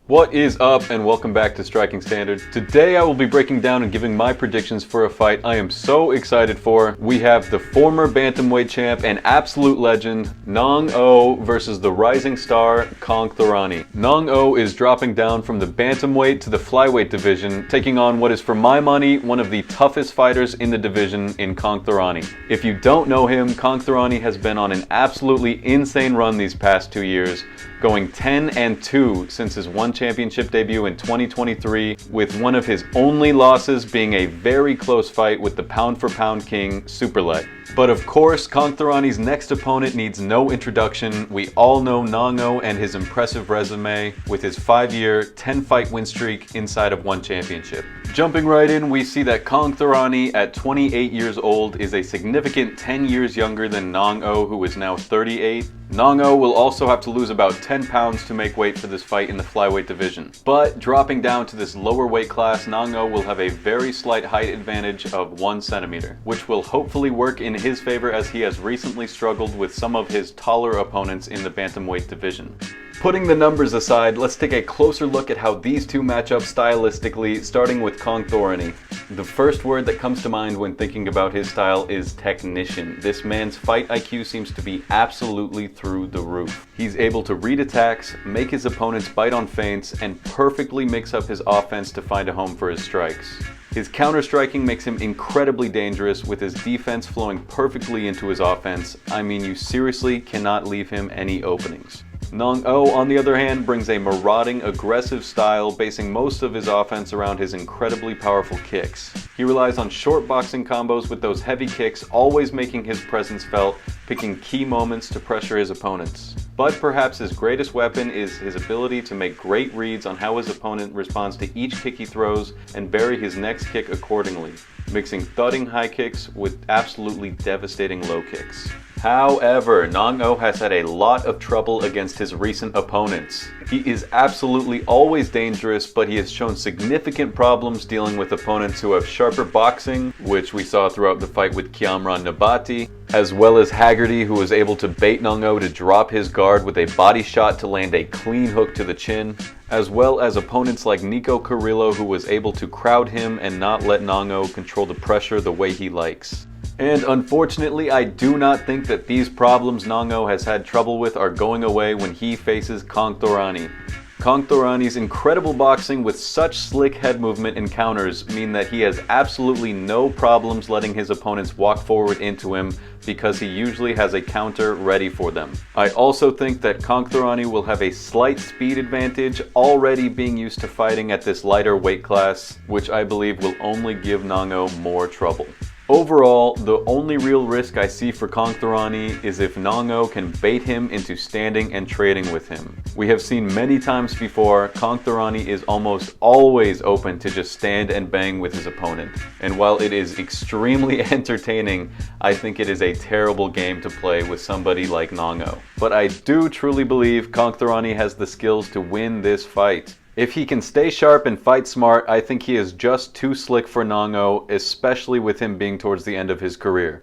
What is up, and welcome back to Striking Standards. Today I will be breaking down and giving my predictions for a fight I am so excited for. We have the former bantamweight champ and absolute legend, Nong-O versus the rising star, Kongthoranee. Nong-O is dropping down from the bantamweight to the flyweight division, taking on what is, for my money, one of the toughest fighters in the division in Kongthoranee. If you don't know him, Kongthoranee has been on an absolutely insane run these past 2 years, going 10-2 since his one championship debut in 2023, with one of his only losses being a very close fight with the pound-for-pound king, Superlet. But of course, Kongthoranee's next opponent needs no introduction. We all know Nong-O and his impressive resume with his 5-year, 10-fight win streak inside of one championship. Jumping right in, we see that Kongthoranee at 28 years old is a significant 10 years younger than Nong-O, who is now 38. Nong-O will also have to lose about 10 pounds to make weight for this fight in the flyweight division. But dropping down to this lower weight class, Nong-O will have a very slight height advantage of 1 centimeter, which will hopefully work in his favor as he has recently struggled with some of his taller opponents in the bantamweight division. Putting the numbers aside, let's take a closer look at how these two match up stylistically, starting with Kongthoranee. The first word that comes to mind when thinking about his style is technician. This man's fight IQ seems to be absolutely through the roof. He's able to read attacks, make his opponents bite on feints, and perfectly mix up his offense to find a home for his strikes. His counter-striking makes him incredibly dangerous, with his defense flowing perfectly into his offense. I mean, you seriously cannot leave him any openings. Nong-O, on the other hand, brings a marauding, aggressive style, basing most of his offense around his incredibly powerful kicks. He relies on short boxing combos with those heavy kicks, always making his presence felt, picking key moments to pressure his opponents. But perhaps his greatest weapon is his ability to make great reads on how his opponent responds to each kick he throws and bury his next kick accordingly, mixing thudding high kicks with absolutely devastating low kicks. However, Nong-O has had a lot of trouble against his recent opponents. He is absolutely always dangerous, but he has shown significant problems dealing with opponents who have sharper boxing, which we saw throughout the fight with Cameron Nabati, as well as Haggerty, who was able to bait Nong-O to drop his guard with a body shot to land a clean hook to the chin, as well as opponents like Nico Carrillo, who was able to crowd him and not let Nong-O control the pressure the way he likes. And unfortunately, I do not think that these problems Nong-O has had trouble with are going away when he faces Kongthoranee. Kongthoranee's incredible boxing with such slick head movement and counters mean that he has absolutely no problems letting his opponents walk forward into him, because he usually has a counter ready for them. I also think that Kongthoranee will have a slight speed advantage, already being used to fighting at this lighter weight class, which I believe will only give Nong-O more trouble. Overall, the only real risk I see for Kongthoranee is if Nong-O can bait him into standing and trading with him. We have seen many times before, Kongthoranee is almost always open to just stand and bang with his opponent. And while it is extremely entertaining, I think it is a terrible game to play with somebody like Nong-O. But I do truly believe Kongthoranee has the skills to win this fight. If he can stay sharp and fight smart, I think he is just too slick for Nong-O, especially with him being towards the end of his career.